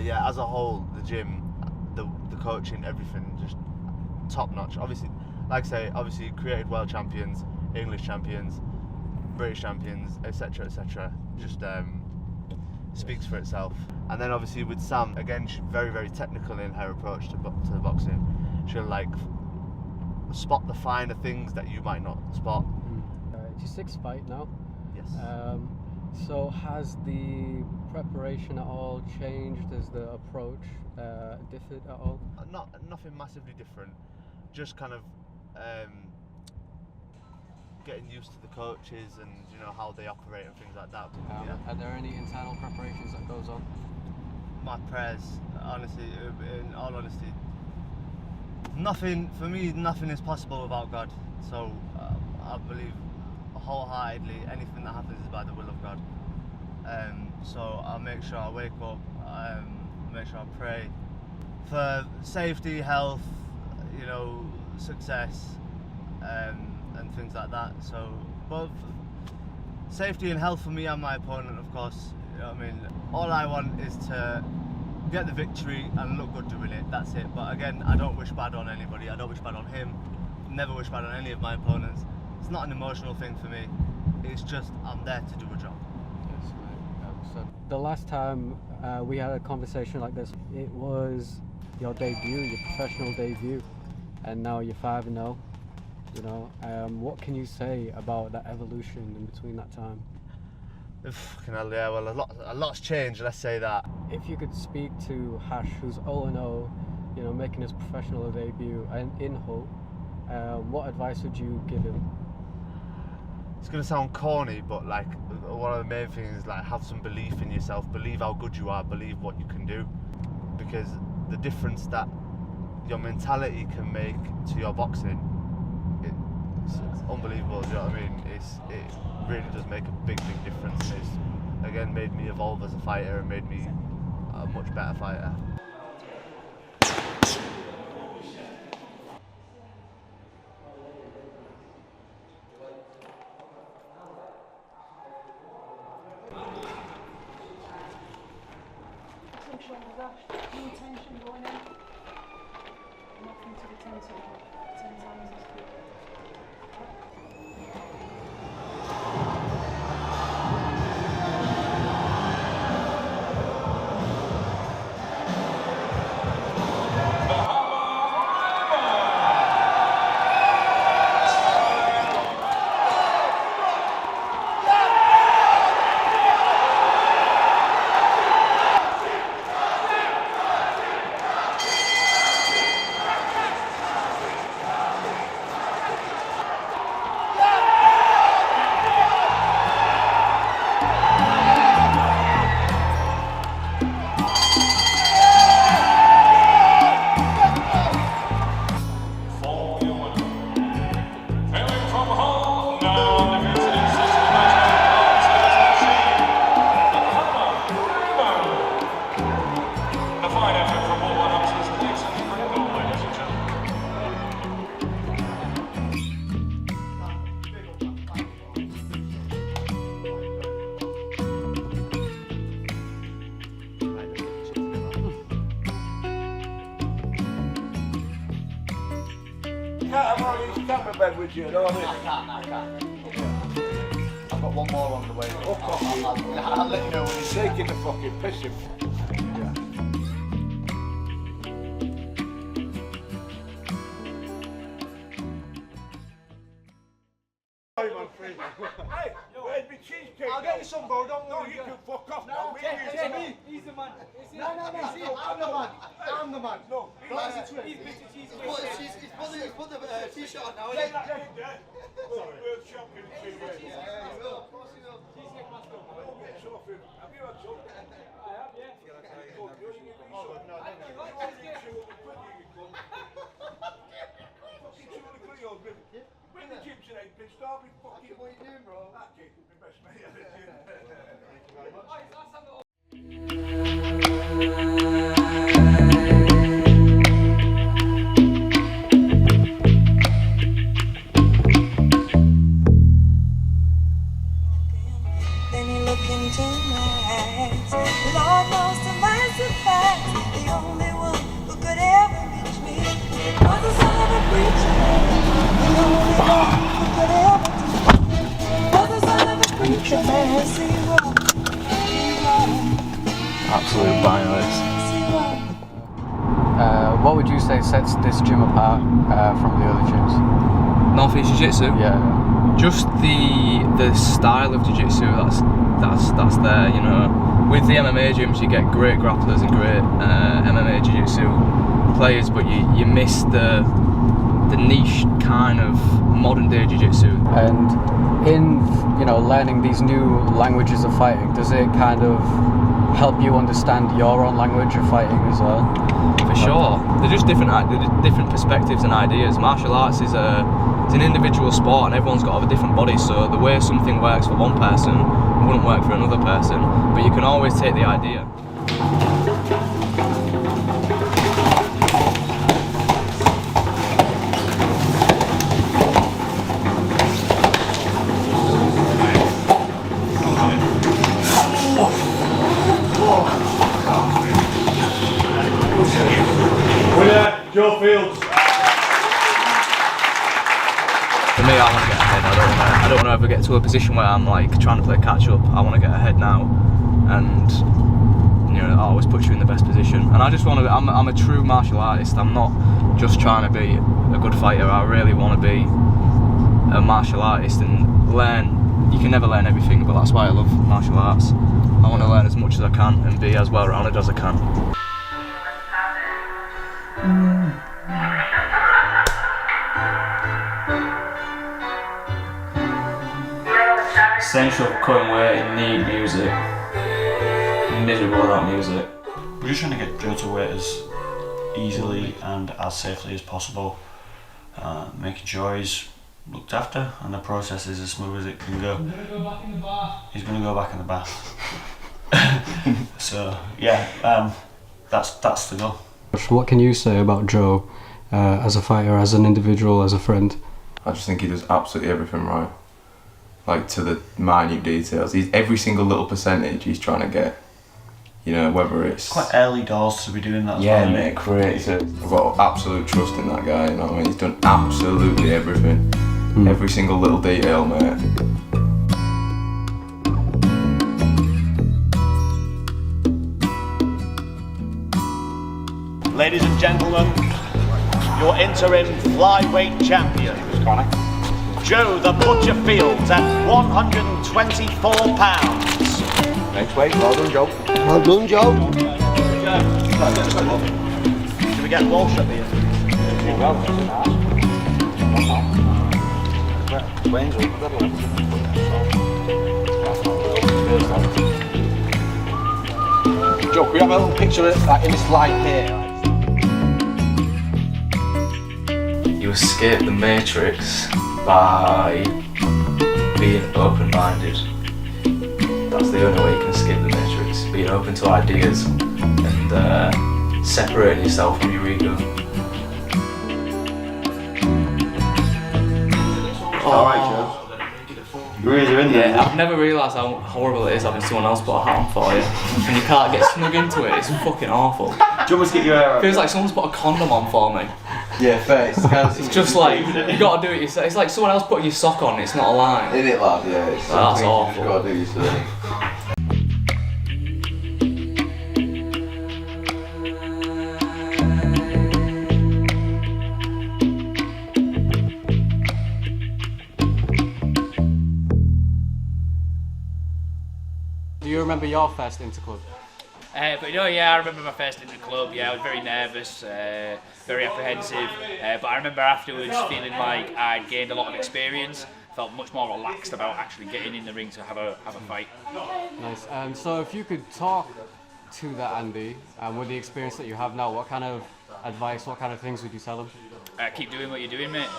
But yeah, as a whole, the gym, the coaching, everything, just top notch. Obviously, like I say, obviously created world champions, English champions, British champions, etc., etc. Just speaks for itself. And then obviously with Sam, again, she's very, very technical in her approach to the boxing. She'll like spot the finer things that you might not spot. It's your sixth fight now. Yes. So has the preparation at all changed? Has the approach differed at all? Nothing massively different. Just kind of getting used to the coaches and how they operate and things like that. Yeah. Are there any internal preparations that goes on? My prayers, honestly, in all honesty, nothing for me. Nothing is possible without God. So I believe wholeheartedly anything that happens is by the will of God. So I'll make sure I wake up, make sure I pray for safety, health, success, and things like that. So both safety and health for me and my opponent, of course. All I want is to get the victory and look good doing it. That's it. But again, I don't wish bad on anybody. I don't wish bad on him. Never wish bad on any of my opponents. It's not an emotional thing for me. It's just I'm there to do a job. Yes, right. So the last time we had a conversation like this, it was your debut, your professional debut, and now you're 5-0. What can you say about that evolution in between that time? Fucking hell, yeah. Well, a lot's changed. Let's say that. If you could speak to Hash, who's 0-0, making his professional debut and in Hull, what advice would you give him? It's gonna sound corny, but like one of the main things is like have some belief in yourself. Believe how good you are. Believe what you can do, because the difference that your mentality can make to your boxing, it's unbelievable. Do you know what I mean? It really does make a big difference. It's again made me evolve as a fighter and made me a much better fighter. No tension going in. Nothing to be tense about. 10 times as good. Camera bed with you, know what I can't. I've got one more on the way. I'll let you know when he's taking the fucking piss him. Hey, where's my cheesecake? I'll get you some, bro, don't No, worry. you can fuck off now. He's the man. No, see, I'm the man. I'm the man. No, He's Mr. Cheesecake. He's put the t-shirt on now, Sorry, world champion in 2 years. Cheesecake master. Get some off him. Have you had some? I have, yeah. Bring the gym today, bitch. Start with fucking. What are you doing, bro? That kid, my best mate at the gym. Thank you very much. Let's have the Then you look into my eyes. Absolute finalist. What would you say sets this gym apart from the other gyms? North East Jiu-Jitsu. Yeah. Just the style of Jiu-Jitsu that's there. You know, with the MMA gyms you get great grapplers and great MMA Jiu-Jitsu players, but you miss the niche kind of modern day Jiu-Jitsu. And in learning these new languages of fighting, does it kind of help you understand your own language of fighting as well? For sure, they're just different perspectives and ideas. Martial arts is an individual sport, and everyone's got to have a different body. So the way something works for one person wouldn't work for another person. But you can always take the idea. Joe Fields. For me, I want to get ahead. I don't want to ever get to a position where I'm like trying to play catch up. I want to get ahead now, and it always puts you in the best position. And I just want to. I'm a true martial artist. I'm not just trying to be a good fighter. I really want to be a martial artist and learn. You can never learn everything, but that's why I love martial arts. I want to learn as much as I can and be as well rounded as I can. Essential for cutting weight, you need music. Miserable without music. We're just trying to get Joe to weight as easily and as safely as possible, making sure he's looked after and the process is as smooth as it can go. He's going to go back in the bath. So yeah, that's the goal. What can you say about Joe as a fighter, as an individual, as a friend? I just think he does absolutely everything right. Like to the minute details. Every single little percentage he's trying to get. Whether it's Quite early doors to be doing that as yeah, well. mate, crazy. I've got absolute trust in that guy, what I mean? He's done absolutely everything. Every single little detail, mate. Ladies and gentlemen, your interim flyweight champion, Joe the Butcher Fields at 124 pounds. Next weight, well done, Joe. Well done, Joe. Should we get Walsh at the end? Joe, can we have a little picture of it, like in this light here? You escape the matrix by being open-minded. That's the only way you can escape the matrix. Being open to ideas and separating yourself from your ego. Alright, Joe. Your ears are in there. Yeah, I've never realised how horrible it is having someone else put a hat on for you. And you can't get snug into it, it's fucking awful. Do you want me to get your hair out? Feels like someone's put a condom on for me. Yeah, fair. It's just like, you gotta do it yourself. It's like someone else putting your sock on, it's not a line. In it, lad, yeah. It's That's awful. You gotta do yourself. Do you remember your first Interclub? I remember my first Interclub. Yeah, I was very nervous, very apprehensive. But I remember afterwards feeling like I'd gained a lot of experience. Felt much more relaxed about actually getting in the ring to have a fight. Nice. So if you could talk to that Andy, with the experience that you have now, what kind of advice, what kind of things would you tell him? Keep doing what you're doing, mate.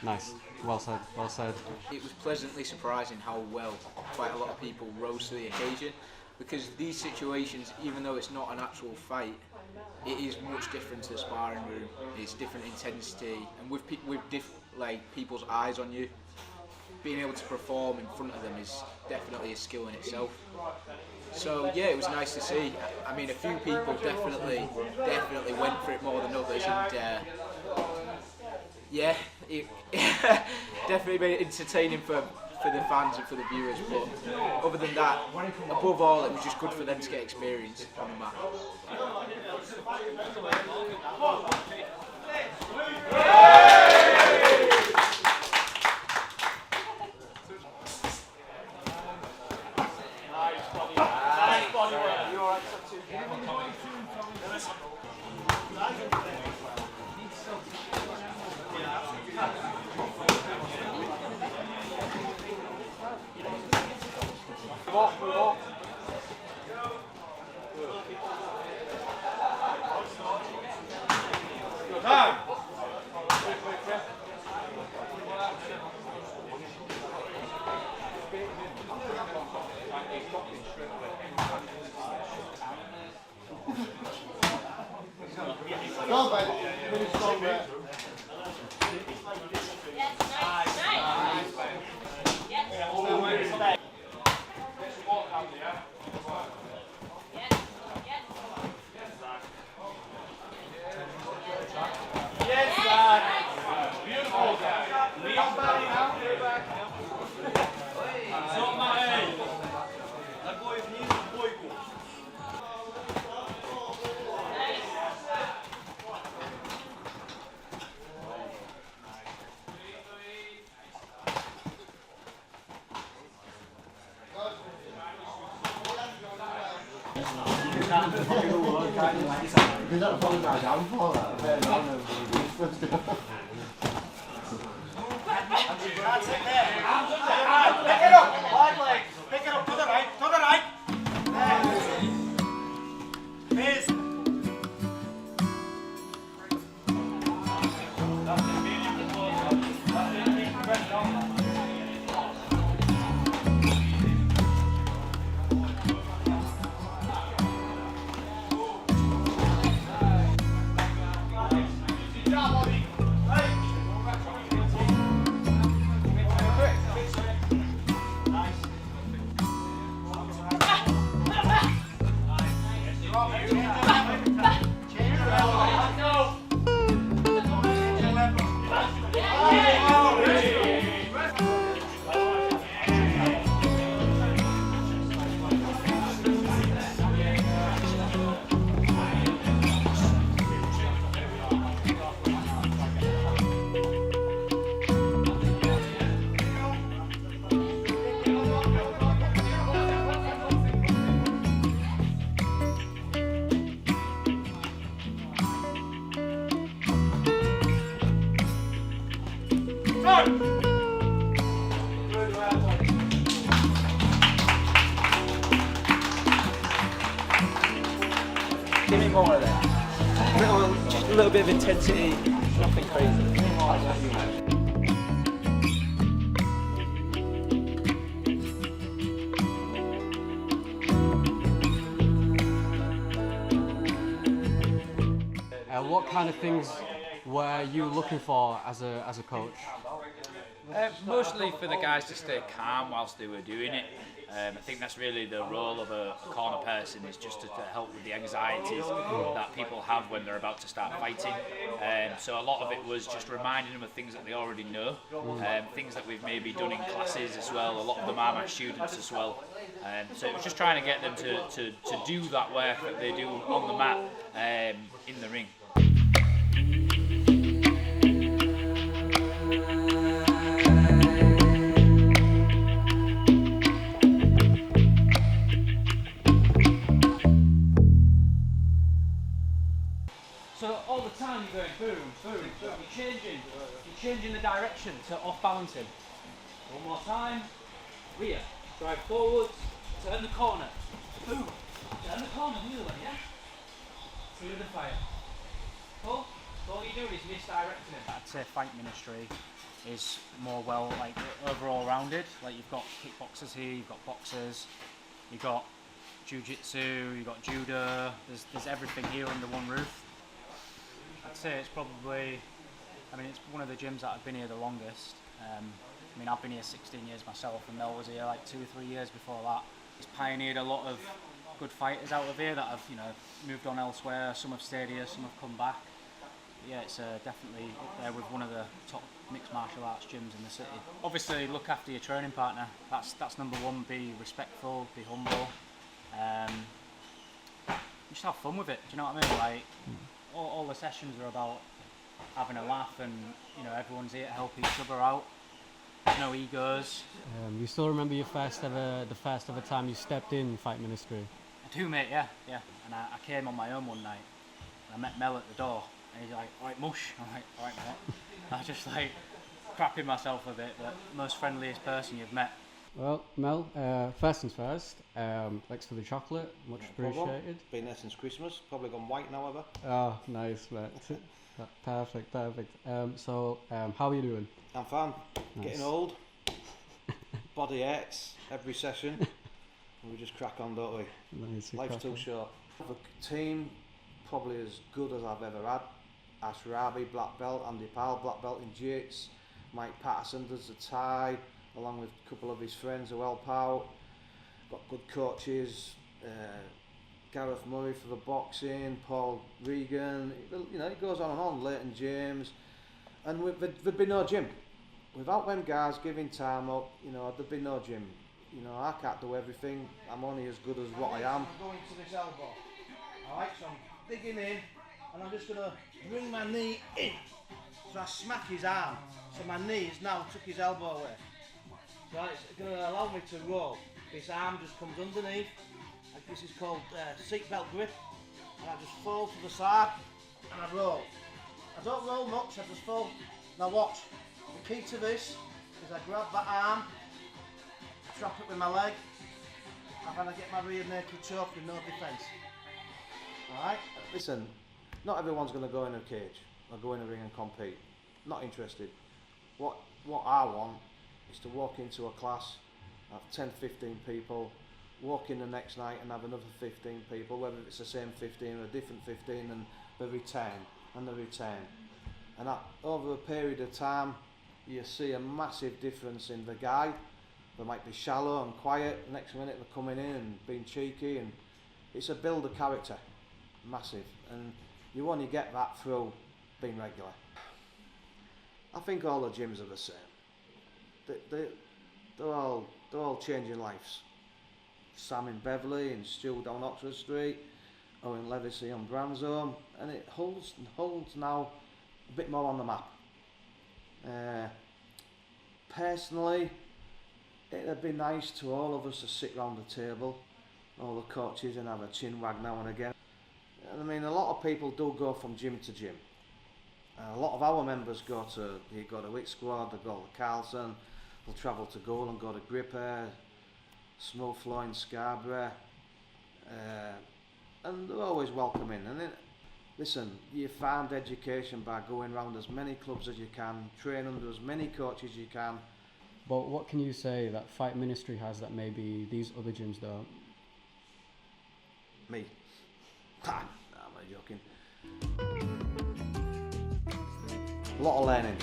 Nice. Well said. Well said. It was pleasantly surprising how well quite a lot of people rose to the occasion, because these situations, even though it's not an actual fight, it is much different to the sparring room. It's different intensity, and with people's eyes on you, being able to perform in front of them is definitely a skill in itself. So yeah, it was nice to see. I mean, a few people definitely went for it more than others, and Yeah, it definitely been entertaining for the fans and for the viewers, but other than that, above all, it was just good for them to get experience on the mat. Go on, baby. Really strong there. That's it there. Pick it up. Wide leg. Pick it up to the right. To the right. There. Peace. Give me more of that. Just a little bit of intensity, nothing crazy. Give me more of that. What kind of things were you looking for as a coach? Mostly for the guys to stay calm whilst they were doing it. I think that's really the role of a corner person, is just to help with the anxieties that people have when they're about to start fighting. So a lot of it was just reminding them of things that they already know, things that we've maybe done in classes as well. A lot of them are my students as well. So it was just trying to get them to do that work that they do on the mat in the ring. So all the time you're going boom, boom, boom. You're changing the direction to off balancing. One more time. Rear. Drive forwards. Turn the corner. Boom. Turn the corner the other way, yeah? Through the fire. Cool? So all you're doing is misdirecting it. I'd say fight ministry is more overall rounded. Like, you've got kickboxers here, you've got boxers, you've got jiu-jitsu, you've got judo. There's everything here under one roof. I'd say it's probably, it's one of the gyms that I've been here the longest. I've been here 16 years myself, and Mel was here like 2 or 3 years before that. He's pioneered a lot of good fighters out of here that have, moved on elsewhere. Some have stayed here, some have come back. Yeah, it's definitely up there with one of the top mixed martial arts gyms in the city. Obviously, look after your training partner. That's number one. Be respectful, be humble. Just have fun with it. Do you know what I mean? Like all the sessions are about having a laugh, and you know everyone's here to help each other out. There's no egos. You still remember the first ever time you stepped in Fight Ministry? I do, mate. Yeah. And I came on my own one night. And I met Mel at the door, and he's like, "All right, mush." I'm like, "All right, mate." I was just like crapping myself a bit, but most friendliest person you've met. Well, Mel, first things first, thanks for the chocolate, much appreciated. Been there since Christmas, probably gone white now, ever. Oh, nice, mate. Perfect. So, how are you doing? I'm fine. Nice. Getting old. Body aches every session. And we just crack on, don't we? Nice, Life's too short. The team, probably as good as I've ever had. Ash Rabi, black belt, Andy Powell, black belt in Jits. Mike Patterson does the Thai, along with a couple of his friends who help out. Got good coaches, Gareth Murray for the boxing, Paul Regan, you know, it goes on and on, Leighton James. And there'd be no gym. Without them guys giving time up, you know, there'd be no gym. You know, I can't do everything, I'm only as good as what I am. I'm going to this elbow, alright, so I'm digging in, and I'm just going to bring my knee in. So I smack his arm, so my knee has now took his elbow away. So it's going to allow me to roll. This arm just comes underneath, like this is called seatbelt grip, and I just fall to the side, and I roll. I don't roll much, I just fall. Now watch, the key to this is I grab that arm, trap it with my leg, and then I get my rear naked choke with no defence. Alright? Listen, not everyone's going to go in a cage or go in a ring and compete. Not interested. What I want is to walk into a class, have 10, 15 people, walk in the next night and have another 15 people, whether it's the same 15 or a different 15, and they retain, and they retain. And that, over a period of time, you see a massive difference in the guy. They might be shallow and quiet, the next minute they're coming in and being cheeky, and it's a build of character, massive, and you only get that through being regular. I think all the gyms are the same. They're all changing lives. Sam in Beverly, and Stu down Oxford Street, or in Levisey on Branzome, and it holds now a bit more on the map. Personally, it'd be nice to all of us to sit round the table, all the coaches, and have a chin wag now and again. I mean, a lot of people do go from gym to gym. A lot of our members go to Wick Squad, they go to Carlson, they'll travel to Goal and go to Gripper, Smooth Flow in Scarborough, and they're always welcoming. And listen, you find education by going around as many clubs as you can, train under as many coaches as you can. But what can you say that Fight Ministry has that maybe these other gyms don't? Me? Nah, I'm only joking. A lot of learning,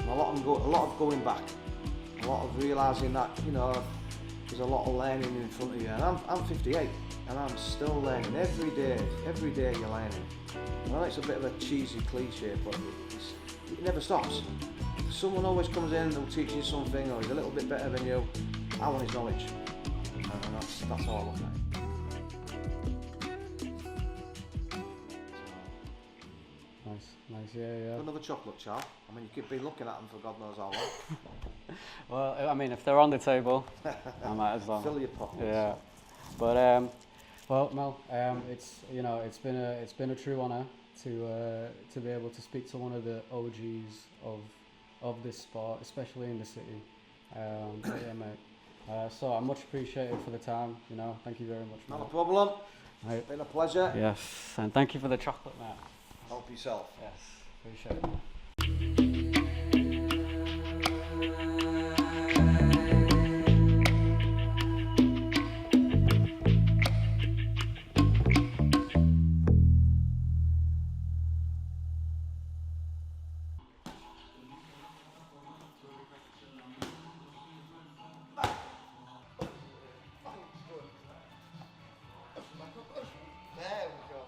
a lot of going back, a lot of realising that, you know, there's a lot of learning in front of you. And I'm 58 and I'm still learning every day you're learning. I know it's a bit of a cheesy cliche, but it never stops. Someone always comes in and will teach you something, or he's a little bit better than you. I want his knowledge, and that's all I look at. Nice, yeah. Another chocolate, Charles. I mean, you could be looking at them for God knows how long. Well, I mean, if they're on the table, I might as well. Fill your pockets. Yeah, but well, Mel, it's been a true honour to be able to speak to one of the OGs of this sport, especially in the city. But yeah, mate. So I'm much appreciated for the time. You know, thank you very much. Not mate. a problem. Right. It's been a pleasure. Yes, and thank you for the chocolate, mate. Help yourself. Yes, appreciate it. There we go.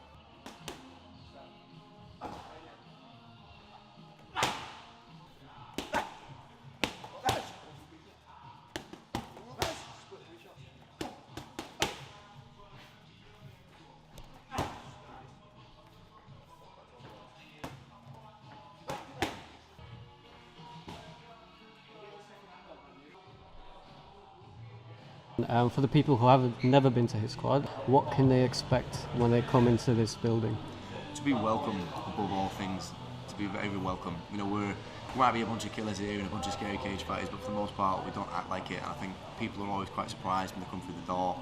For the people who have never been to his squad, what can they expect when they come into this building? To be welcome above all things, to be very welcome. You know, we might be a bunch of killers here and a bunch of scary cage fighters, but for the most part we don't act like it, and I think people are always quite surprised when they come through the door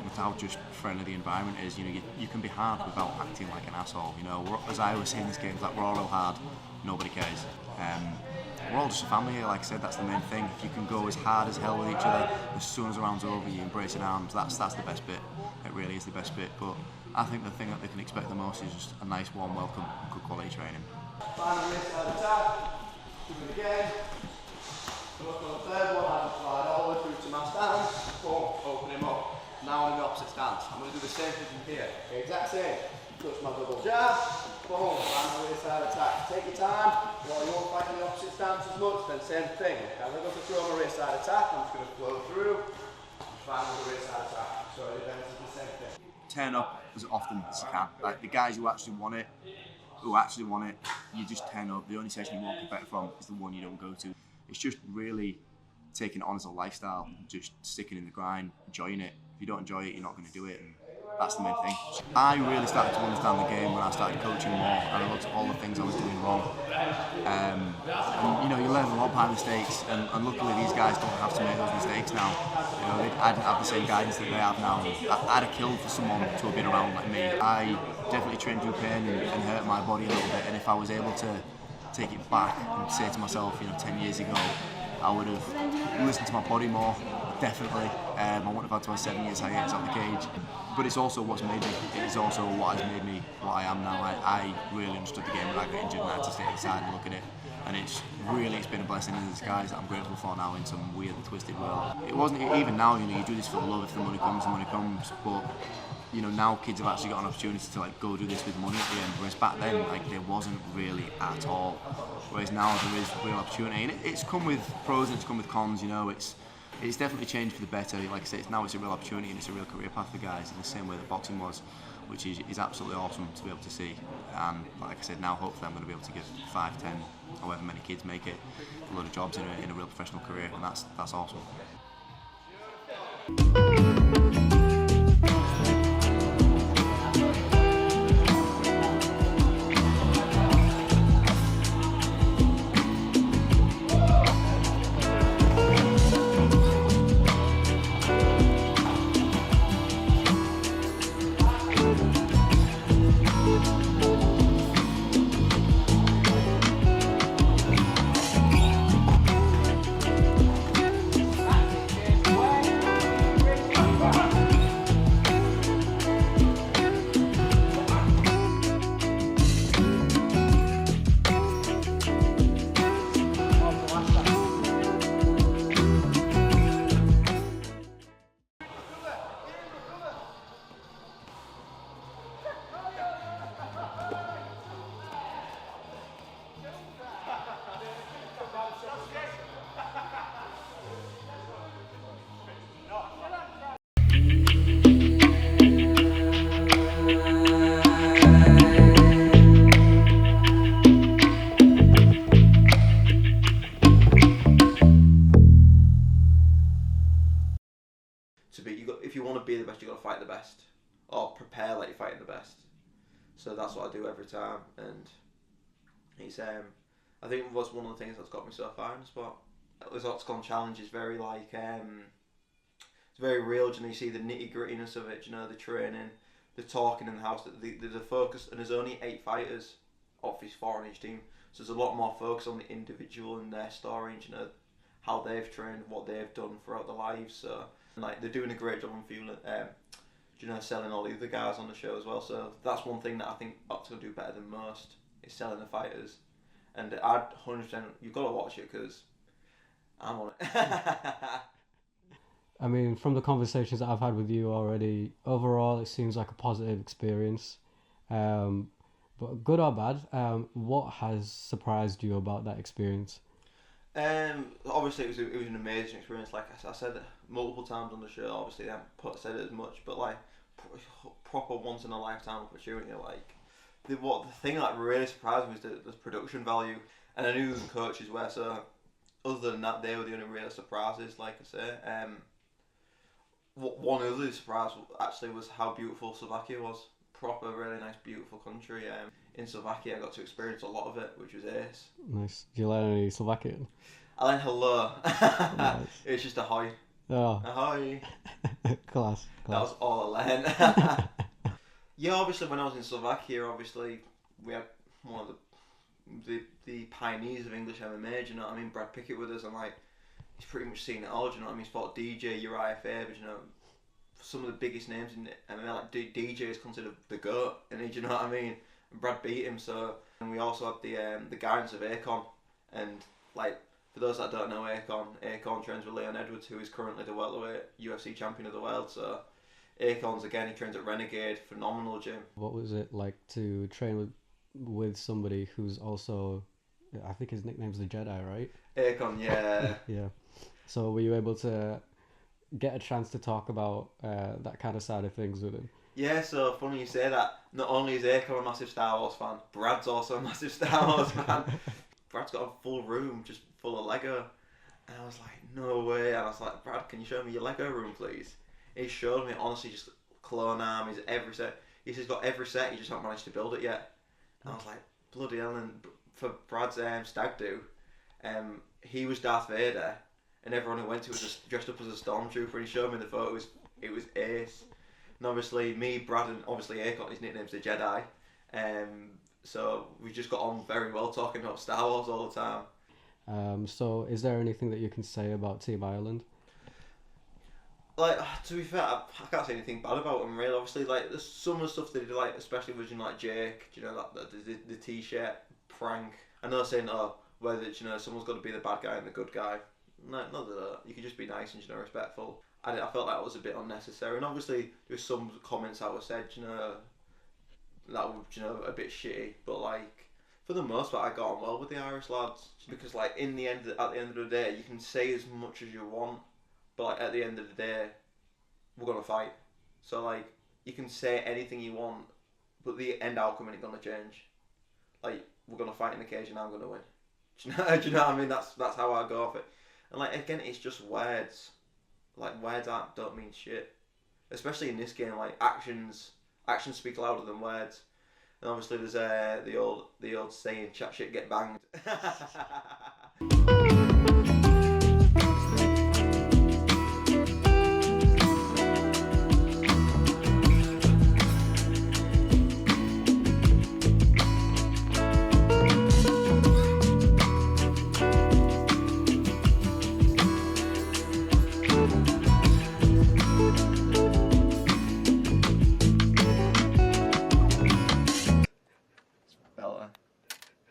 with how just friendly the environment is. You know, you can be hard without acting like an asshole. You know, as I always say in this game, like, we're all real hard, nobody cares. We're all just a family here, like I said, that's the main thing. If you can go as hard as hell with each other, as soon as the round's over, you embrace in arms, that's the best bit. It really is the best bit, but I think the thing that they can expect the most is just a nice warm welcome, good quality training. Final wrist side attack, do it again. Look on the third one, I slide all the way through to my stance, boom, open him up. Now I'm in the opposite stance. I'm going to do the same thing from here. The exact same. Touch my double jab, boom, final wrist side attack. Take your time, while you won't fight in the opposite stance as much, then same thing. As I go to throw my wrist side attack, I'm just going to flow through, final wrist side attack. So then it's the same thing. Turn up as often as you can. Like, the guys who actually want it, you just turn up. The only session you won't get better from is the one you don't go to. It's just really taking it on as a lifestyle, just sticking in the grind, enjoying it. If you don't enjoy it, you're not going to do it, and that's the main thing. I really started to understand the game when I started coaching more, and I looked at all the things I was doing wrong. And you know, you learn a lot by mistakes, and luckily these guys don't have to make those mistakes now. You know, I didn't have the same guidance that they have now. I'd have killed for someone to have been around like me. I definitely trained through pain and hurt my body a little bit, and if I was able to take it back and say to myself, you know, 10 years ago, I would have listened to my body more, definitely. I wouldn't have had to have 7 years hiatus out of the cage. But it's also what's made me, it's also what has made me what I am now. I really understood the game when I got injured and I had to stay at the side and look at it. And it's been a blessing in disguise that I'm grateful for now in some weird and twisted world. It wasn't, even now, you know, you do this for the love. If the money comes, but you know, now kids have actually got an opportunity to like go do this with money at the end, whereas back then, like, there wasn't really at all. Whereas now there is real opportunity, and it's come with pros and it's come with cons. You know, it's definitely changed for the better. Like I say, it's a real opportunity and it's a real career path for guys in the same way that boxing was, which is absolutely awesome to be able to see. And like I said, now hopefully I'm going to be able to give 5, 10, however many kids make it, a load of jobs in a real professional career, and that's awesome. If you want to be the best, you got to fight the best, or prepare like you're fighting the best. So that's what I do every time, and it's I think was one of the things that's got me so far in the sport. This Oktagon challenge is very like it's very real. You know, you see the nitty grittiness of it. You know, the training, the talking in the house, the focus, and there's only 8 fighters off his 4 on each team, so there's a lot more focus on the individual and their story. And, you know, how they've trained, what they've done throughout their lives. So like they're doing a great job on fueling, you know, selling all the other guys on the show as well. So that's one thing that I think Oktagon do better than most, is selling the fighters. And I'd 100%, you've got to watch it because I'm on it. I mean, from the conversations that I've had with you already, overall it seems like a positive experience. But good or bad, what has surprised you about that experience? Obviously it was an amazing experience. Like I said multiple times on the show, obviously I haven't said it as much, but like proper once in a lifetime opportunity. Like the thing that really surprised me was the production value, and I knew the coaches were, so other than that they were the only real surprises, like I say. one other surprise actually was how beautiful Slovakia was. Proper, really nice, beautiful country. In Slovakia, I got to experience a lot of it, which was ace. Nice. Did you learn any Slovakian? I learned hello. Nice. It's just ahoy. Oh. Ahoy. Class. That was all I learned. Yeah, obviously when I was in Slovakia, obviously we had one of the pioneers of English MMA, do you know what I mean? Brad Pickett with us, and like he's pretty much seen it all, do you know what I mean? He's fought DJ, Uriah Faber, you know, some of the biggest names in MMA, like DJ is considered the GOAT, and do you know what I mean? And Brad beat him, so, and we also had the guidance of Akon, and like, for those that don't know Akon trains with Leon Edwards, who is currently the welterweight UFC champion of the world, so Akon's again, he trains at Renegade, phenomenal gym. What was it like to train with somebody who's also, I think his nickname's the Jedi, right? Akon, yeah. Yeah. So were you able to get a chance to talk about that kind of side of things with him? Yeah, so funny you say that. Not only is Akon a massive Star Wars fan, Brad's also a massive Star Wars fan. Brad's got a full room just full of Lego. And I was like, no way. And I was like, Brad, can you show me your Lego room, please? He showed me, honestly, just clone armies, every set. He says he's got every set, he just hasn't managed to build it yet. And I was like, bloody hell. And for Brad's stag do, he was Darth Vader, and everyone who went to was just dressed up as a stormtrooper, and he showed me the photos. It was ace. And obviously, me, Brad, and obviously Akon, his nickname's the Jedi. So we just got on very well talking about Star Wars all the time. So is there anything that you can say about Team Ireland? Like, to be fair, I can't say anything bad about them really. Obviously, like, there's some of the stuff they did, like, especially with, you know, like Jake, you know, that the t-shirt prank. I know saying, oh, whether it's, you know, someone's got to be the bad guy and the good guy. No, not that. You could just be nice and, you know, respectful. I felt like that was a bit unnecessary. And obviously, there's some comments that were said, you know, that were, you know, a bit shitty. But like, for the most part, I got on well with the Irish lads, because like at the end of the day, you can say as much as you want, but like at the end of the day, we're gonna fight. So like, you can say anything you want, but the end outcome ain't gonna change. Like, we're gonna fight in the cage and I'm gonna win. Do you know what I mean? That's how I go off it. And like, again, it's just words. Like, words don't mean shit. Especially in this game, like actions speak louder than words. And obviously there's the old saying, chat shit, get banged.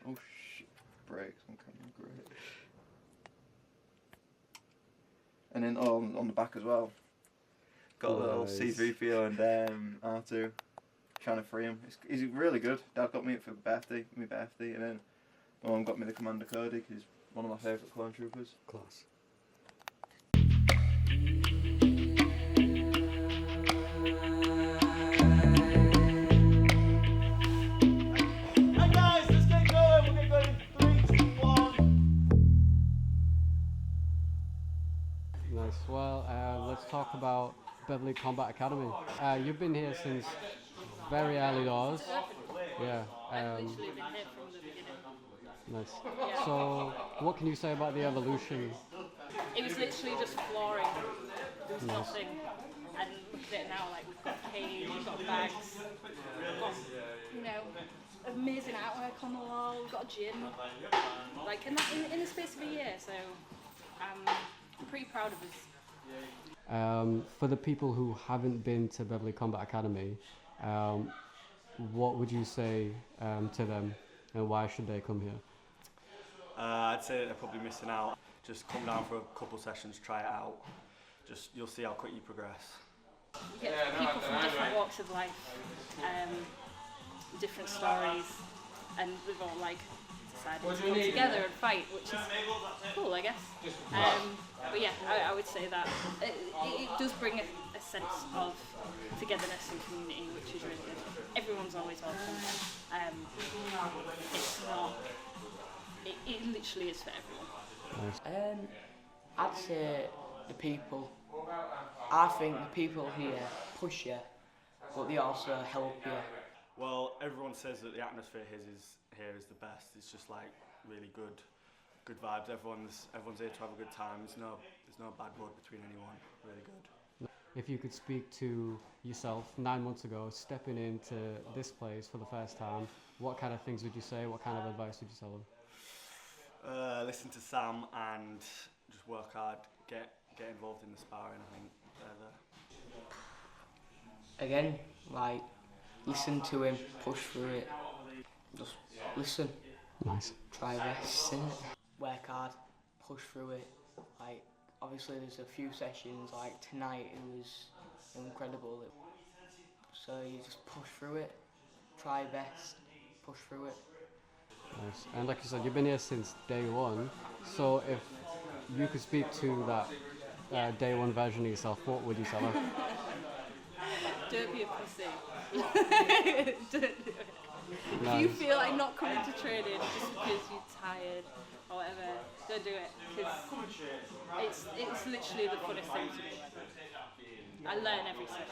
Oh shit, brakes on camera, great. And then on the back as well, got a little C3PO and R2, trying to free him. He's really good. Dad got me it for my birthday, and then my mum got me the Commander Cody because he's one of my favourite clone troopers. Class. Well, let's talk about Beverly Combat Academy. You've been here since very early doors. Yeah. I've literally been here from the beginning. Nice. Yeah. So, what can you say about the evolution? It was literally just flooring. There was Nice. nothing. And look at it now, like we've got cage, we've got bags, we've got, you know, amazing artwork on the wall, we've got a gym. Like, and that in the space of a year, so I'm pretty proud of us. For the people who haven't been to Beverly Combat Academy, what would you say to them, and why should they come here? I'd say they're probably missing out. Just come down for a couple sessions, try it out. Just you'll see how quick you progress. You get people from different walks of life, different stories, and we've all like decided to come together and fight, which is cool, I guess. But yeah, I would say that it does bring a sense of togetherness and community, which is really good. Everyone's always welcome. It's not. It literally is for everyone. I'd say the people I think the people here push you, but they also help you. Well, everyone says that the atmosphere here is the best. It's just like really good vibes. Everyone's here to have a good time. There's no bad blood between anyone. Really good. If you could speak to yourself 9 months ago, stepping into this place for the first time, what kind of things would you say? What kind of advice would you tell them? Listen to Sam and just work hard. Get involved in the sparring. I think they're Again, like, listen to him, push through it. Just listen. Nice. Try your best, innit? Work hard, push through it. Like, obviously there's a few sessions, like tonight it was incredible. So you just push through it, try your best, push through it. Nice. And like you said, you've been here since day one. So if you could speak to that day one version of yourself, what would you tell her? Don't be a pussy. Don't do it. If you feel like not coming to training just because you're tired or whatever, don't do it, because it's literally the funnest thing to do. I learn every session.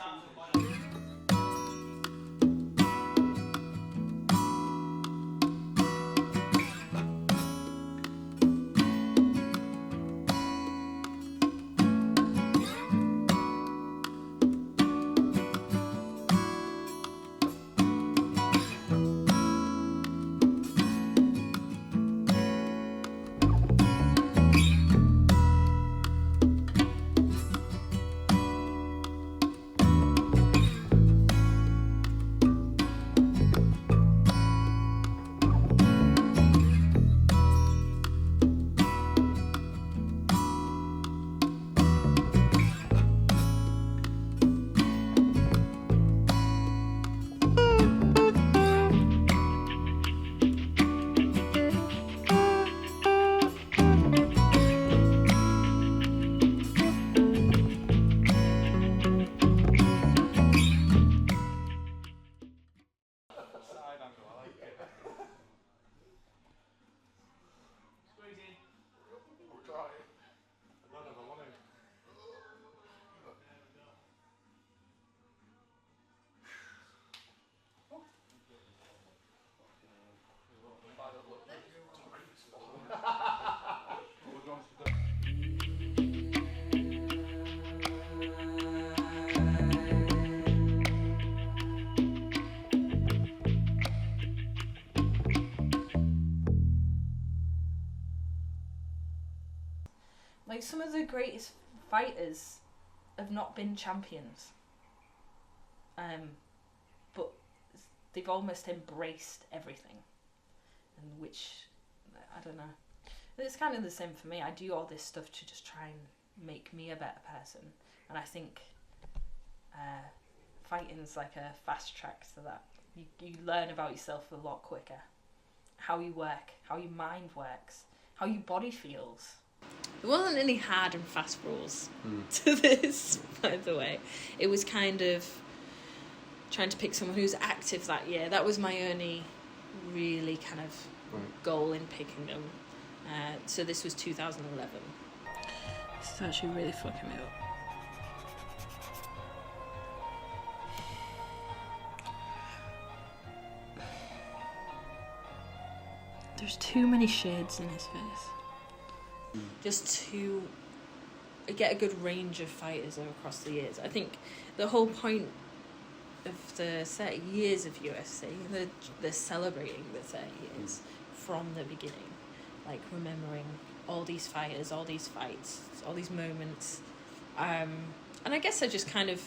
Like, some of the greatest fighters have not been champions, but they've almost embraced everything, and which, I don't know, it's kind of the same for me. I do all this stuff to just try and make me a better person, and I think fighting's like a fast track to that. You learn about yourself a lot quicker, how you work, how your mind works, how your body feels. There wasn't any hard and fast rules to this, by the way. It was kind of trying to pick someone who's active that year. That was my only really kind of goal in picking them. So this was 2011. This is actually really fucking me up. There's too many shades in his face. Just to get a good range of fighters across the years. I think the whole point of the 30 years of UFC, they're celebrating the 30 years from the beginning. Like, remembering all these fighters, all these fights, all these moments. And I guess I just kind of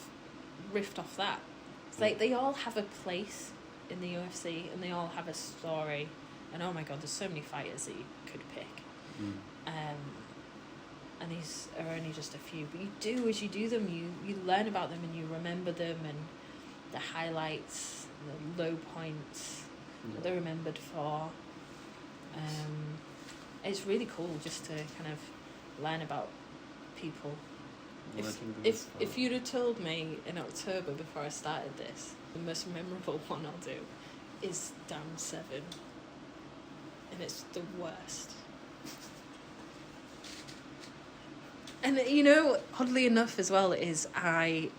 riffed off that. It's like they all have a place in the UFC and they all have a story. And oh my God, there's so many fighters that you could pick. And these are only just a few, but you do, as you do them, you learn about them and you remember them, and the highlights, the low points that they're remembered for. It's really cool just to kind of learn about people. If you'd have told me in October before I started this, the most memorable one I'll do is down 7, and it's the worst. And you know, oddly enough as well, is I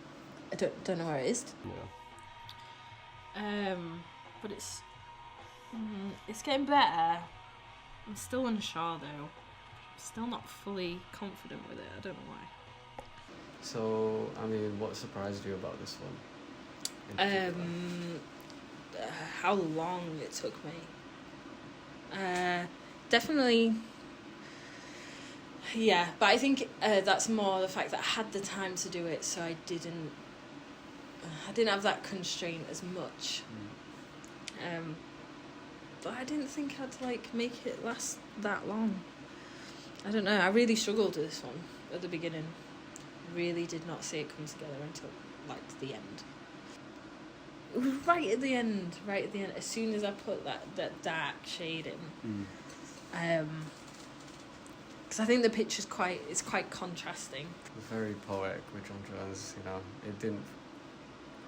don't know where it is. Yeah. But it's getting better. I'm still unsure though. I'm still not fully confident with it. I don't know why. So, I mean, what surprised you about this one? How long it took me. Definitely. Yeah, but I think that's more the fact that I had the time to do it, so I didn't have that constraint as much. But I didn't think I'd like make it last that long. I don't know. I really struggled with this one at the beginning. Really did not see it come together until like the end. It was right at the end. As soon as I put that dark shade in, because I think the picture's quite contrasting. Very poetic with John Jones. You know, it didn't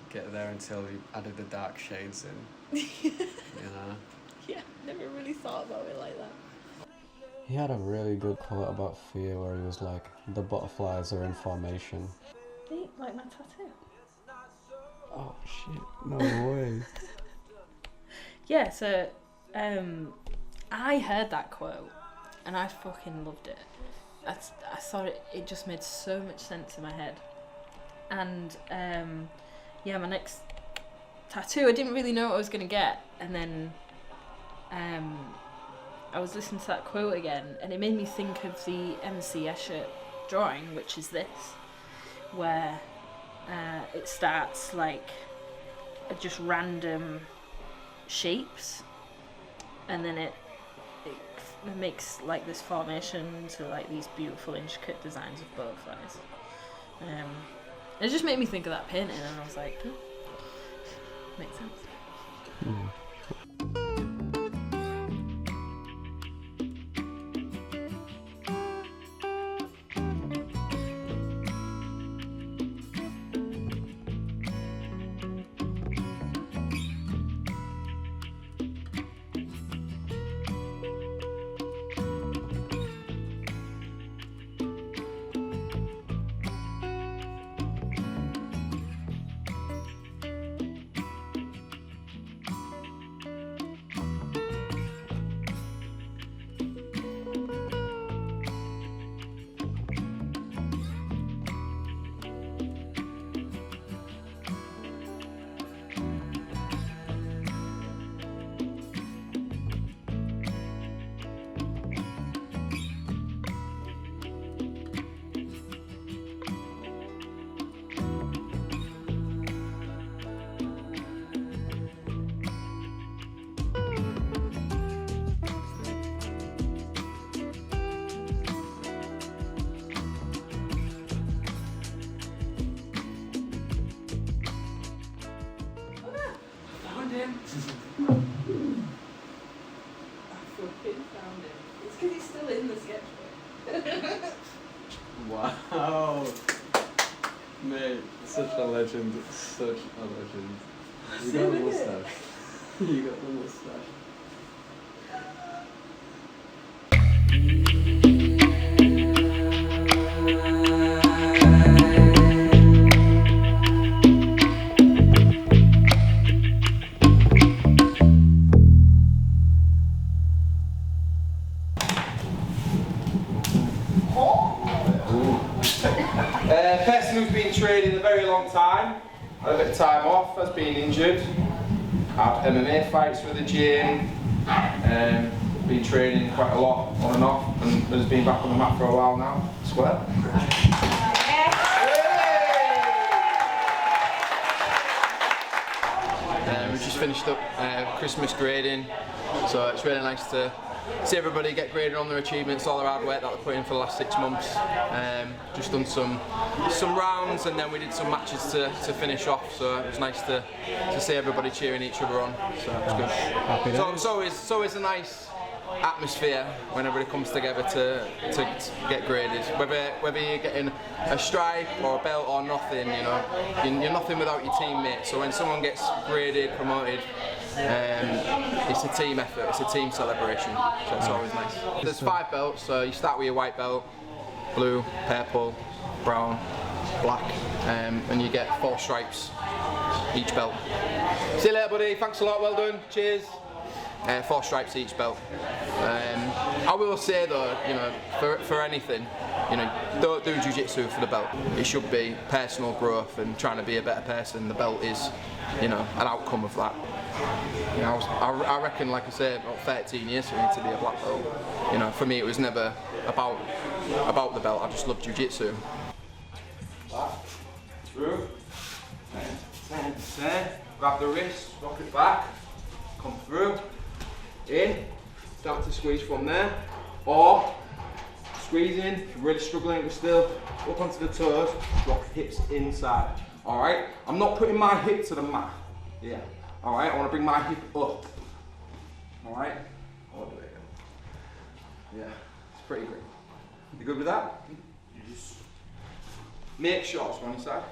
get there until you added the dark shades in. You know. Yeah, never really thought about it like that. He had a really good quote about fear where he was like, the butterflies are in formation. Like my tattoo. Oh shit, no way. Yeah, so I heard that quote and I fucking loved it. I thought it just made so much sense in my head. And yeah, my next tattoo, I didn't really know what I was going to get. And then I was listening to that quote again, and it made me think of the MC Escher drawing, which is this, where it starts like just random shapes, and then it makes like this formation into like these beautiful intricate designs of butterflies. It just made me think of that painting, and I was like, makes sense. It's because he's still in the sketchbook. Wow. Mate, such a legend. Such a legend. You got the mustache. You got the mustache. Person who's been training a very long time, had a bit of time off, has been injured, had MMA fights with the gym, been training quite a lot on and off, and has been back on the mat for a while now. Square. We just finished up Christmas grading, so it's really nice to see everybody get graded on their achievements, all their hard work that they put in for the last 6 months. Just done some rounds, and then we did some matches to finish off, so it was nice to see everybody cheering each other on, so it was good. Happy So days. it's always a nice atmosphere when everybody comes together to get graded. Whether you're getting a stripe or a belt or nothing, you know, you're nothing without your teammates. So when someone gets graded, promoted, it's a team effort, it's a team celebration, so it's always nice. There's 5 belts, so you start with your white belt, blue, purple, brown, black, and you get 4 stripes each belt. See you later, buddy. Thanks a lot. Well done. Cheers. 4 stripes each belt. I will say though, you know, for anything, you know, don't do jiu-jitsu for the belt. It should be personal growth and trying to be a better person. The belt is, you know, an outcome of that. You know, I reckon, like I said, about 13 years for me to be a black belt. You know, for me it was never about the belt. I just loved jiu-jitsu. Back, through, 10, grab the wrist, rock it back, come through, in, start to squeeze from there, or squeeze in, if you're really struggling but still, up onto the toes, drop hips inside. Alright, I'm not putting my hip to the mat. Yeah. Alright, I want to bring my hip up. Alright, all the way again. Yeah, it's pretty great. You good with that? Make sure, it's on your side.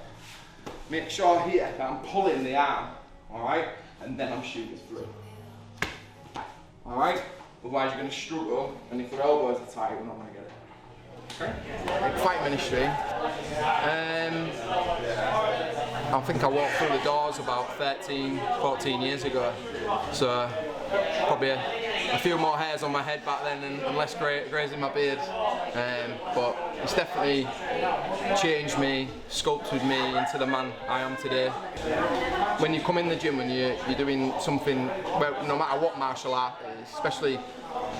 Make sure here that I'm pulling the arm, alright? And then I'm shooting through. Alright? Otherwise you're going to struggle, and if your elbows are tight, we're not going to get it. Okay? Fight ministry. I think I walked through the doors about 13, 14 years ago. So probably a few more hairs on my head back then and less greys in my beard. But it's definitely changed me, sculpted me into the man I am today. When you come in the gym and you're doing something, well, no matter what martial art is, especially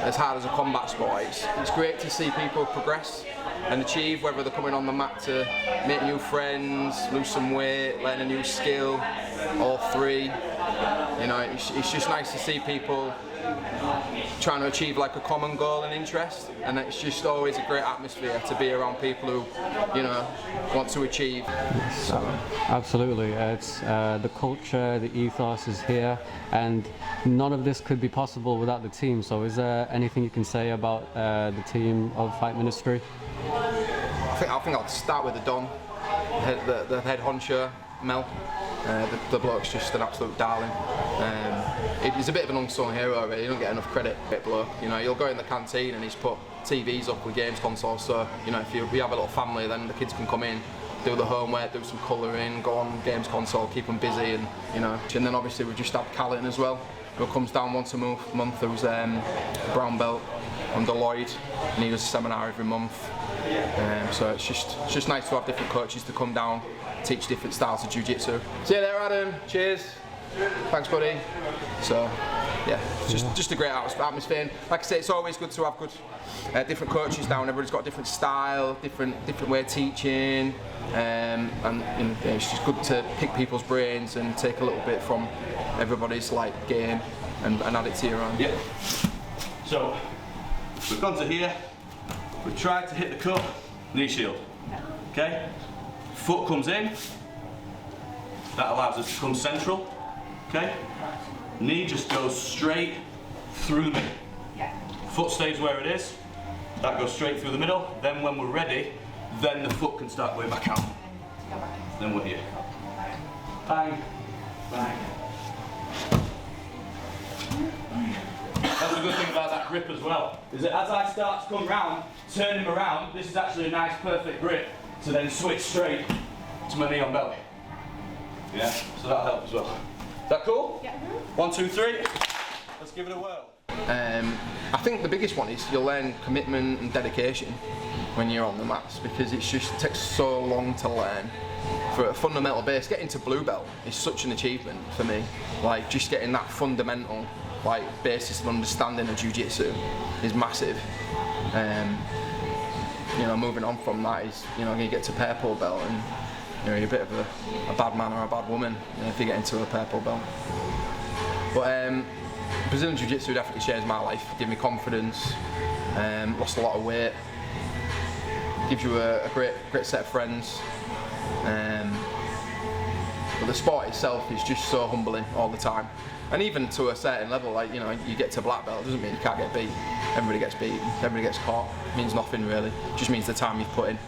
as hard as a combat sport, it's great to see people progress and achieve, whether they're coming on the mat to make new friends, lose some weight, learn a new skill, all three. You know, it's just nice to see people trying to achieve like a common goal and interest, and it's just always a great atmosphere to be around people who, you know, want to achieve. So. Absolutely, it's the culture, the ethos is here, and none of this could be possible without the team. So is there anything you can say about the team of Fight Ministry? I think I'll start with the Don, the head honcho, Mel. The bloke's just an absolute darling. He's a bit of an unsung hero, really. He don't get enough credit, that bloke. You know, you'll go in the canteen and he's put TVs up with games consoles, so, you know, if we have a little family, then the kids can come in, do the homework, do some colouring, go on games console, keep them busy, and, you know. And then obviously we've just had Callan as well, who comes down once a month, who's a brown belt under Lloyd, and he does a seminar every month. So it's just nice to have different coaches to come down, teach different styles of jiu-jitsu. See you there, Adam. Cheers. Thanks, buddy. So, yeah, it's just a great atmosphere. And like I say, it's always good to have good different coaches down. Everybody's got a different style, different way of teaching, and you know, it's just good to pick people's brains and take a little bit from everybody's like game and add it to your own. Yeah. So we've gone to here. We've tried to hit the cup, knee shield. Okay. Foot comes in. That allows us to come central. Okay. Knee just goes straight through the middle. Foot stays where it is. That goes straight through the middle. Then when we're ready, then the foot can start going back out. Then we're here. Bang, bang. That's the good thing about that grip as well, is that as I start to come round, turn him around, this is actually a nice perfect grip to then switch straight to my knee on belly. Yeah, so that'll help as well. Is that cool? Yeah. 1, 2, 3. Let's give it a whirl. I think the biggest one is you'll learn commitment and dedication when you're on the mats, because it takes so long to learn. For a fundamental base, getting to blue belt is such an achievement for me. Like, just getting that fundamental basis and understanding of jiu-jitsu is massive. You know, moving on from that is, you know, you get to purple belt and, you know, you're a bit of a bad man or a bad woman, you know, if you get into a purple belt. But Brazilian Jiu-Jitsu definitely changed my life, gave me confidence, lost a lot of weight, gives you a great set of friends. But the sport itself is just so humbling all the time. And even to a certain level, like, you know, you get to black belt, it doesn't mean you can't get beat. Everybody gets beat, everybody gets caught. It means nothing really, it just means the time you've put in.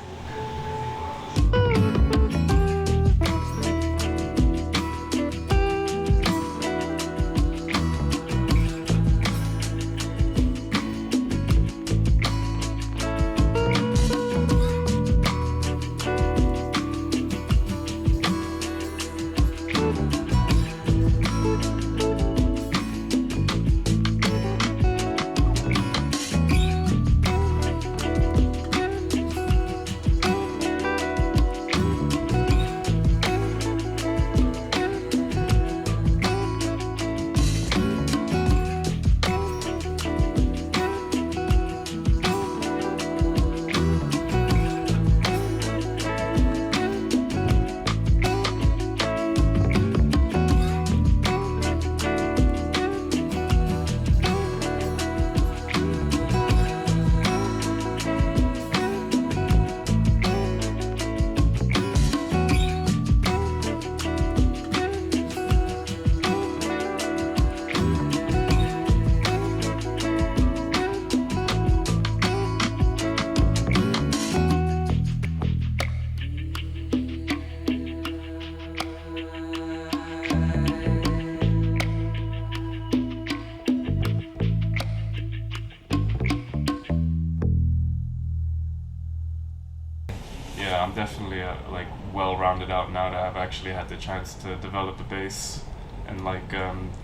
yeah, I'm definitely like well rounded out now that I've actually had the chance to develop a base and like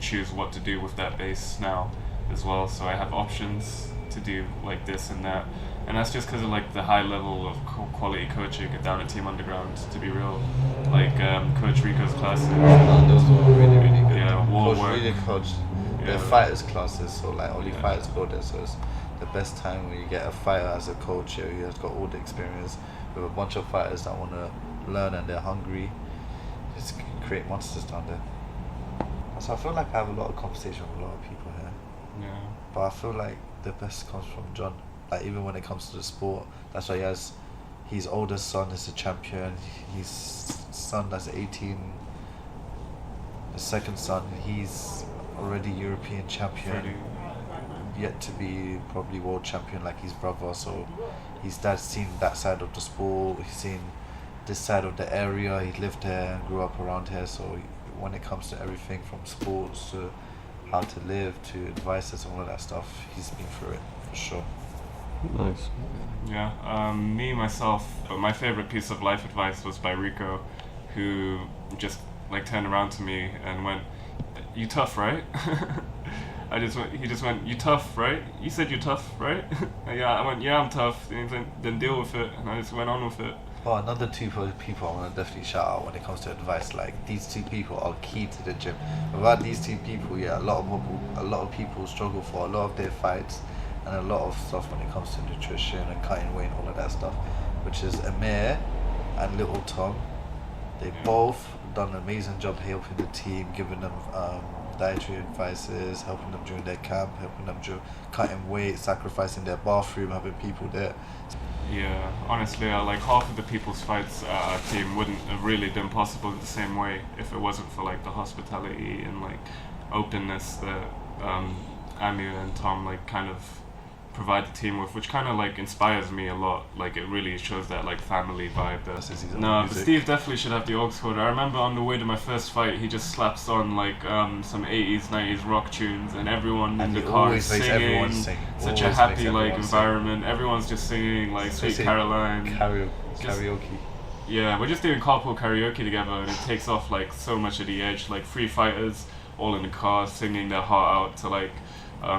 choose what to do with that base now as well. So I have options to do like this and that, and that's just because of like the high level of quality coaching down at Team Underground. To be real, like Coach Rico's classes. Those were really, really good. Yeah, war Coach work. really coached the Yeah. fighters classes, so like only fighters go there. So it's the best time when you get a fighter as a coach here. He has got all the experience with a bunch of fighters that want to learn and they're hungry. Just create monsters down there. So I feel like I have a lot of conversation with a lot of people here. Yeah. But I feel like the best comes from John. Like even when it comes to the sport, that's why he has his oldest son is a champion. His son that's 18. The second son, he's already European champion. Yet to be probably world champion like his brother. So his dad's seen that side of the sport. He's seen this side of the area. He lived there and grew up around here. So when it comes to everything from sports to how to live to advices and all of that stuff, he's been through it for sure. Nice. Yeah, me myself, my favorite piece of life advice was by Rico, who just like turned around to me and went, "You tough, right?" He just went, "You tough, right? You said you're tough, right?" Yeah, I went, "Yeah, I'm tough." And he went, "Then deal with it," and I just went on with it. Oh, another two people I want to definitely shout out when it comes to advice. Like these two people are key to the gym. Without these two people, yeah, a lot of people struggle for a lot of their fights and a lot of stuff when it comes to nutrition and cutting weight and all of that stuff. Which is Amir and Little Tom. They both done an amazing job helping the team, giving them dietary advices, helping them during their camp, helping them cutting weight, sacrificing their bathroom, having people there. Yeah, honestly, like half of the people's fights at our team wouldn't have really been possible the same way if it wasn't for like the hospitality and like openness that Amir and Tom like kind of provide the team with, which kind of like inspires me a lot. Like it really shows that like family vibe there. No, but Steve definitely should have the aux cord. I remember on the way to my first fight, he just slaps on like some 80s, 90s rock tunes, and everyone in the car is singing. Such a happy like environment. Everyone's just singing like Sweet Caroline. Karaoke. Yeah, we're just doing carpool karaoke together, and it takes off like so much of the edge. Like 3 fighters all in the car singing their heart out to like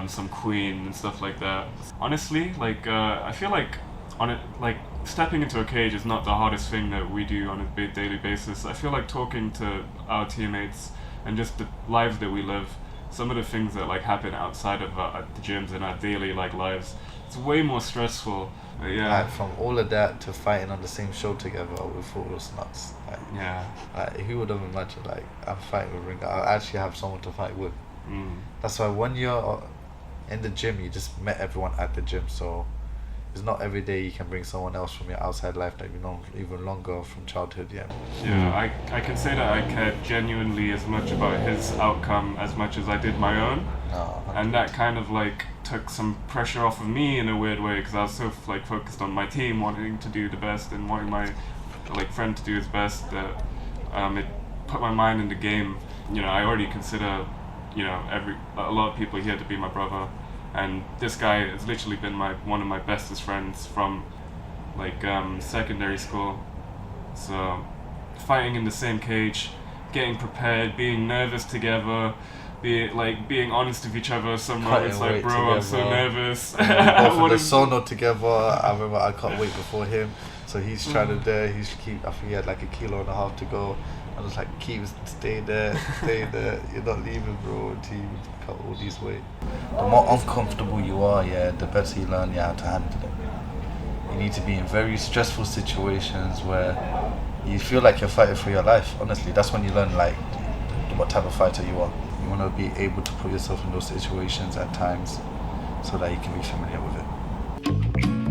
some Queen and stuff like that. Honestly, like I feel like stepping into a cage is not the hardest thing that we do on a daily basis. I feel like talking to our teammates and just the lives that we live, some of the things that like happen outside of the gyms and our daily like lives, it's way more stressful. Yeah. Like from all of that to fighting on the same show together, we thought it was nuts. Like, yeah. Like who would have imagined like I'm fighting with Ringo? I actually have someone to fight with. That's why when you're in the gym, you just met everyone at the gym. So it's not every day you can bring someone else from your outside life that you've known even longer from childhood. Yeah, I can say that I cared genuinely as much about his outcome as much as I did my own. And that kind of like took some pressure off of me in a weird way, because I was so like focused on my team wanting to do the best and wanting my like friend to do his best that it put my mind in the game. You know, I already consider a lot of people here to be my brother, and this guy has literally been one of my bestest friends from like secondary school. So fighting in the same cage, getting prepared, being nervous together, being honest with each other. Some moments like, bro, together. I'm so nervous. Both of the sono together. I remember I can't wait before him, so he's trying to there. I think he had like 1.5 kilos to go. I was like, stay there. You're not leaving, bro, until you cut all these weight. The more uncomfortable you are, the better you learn how to handle it. You need to be in very stressful situations where you feel like you're fighting for your life. Honestly, that's when you learn like what type of fighter you are. You want to be able to put yourself in those situations at times so that you can be familiar with it.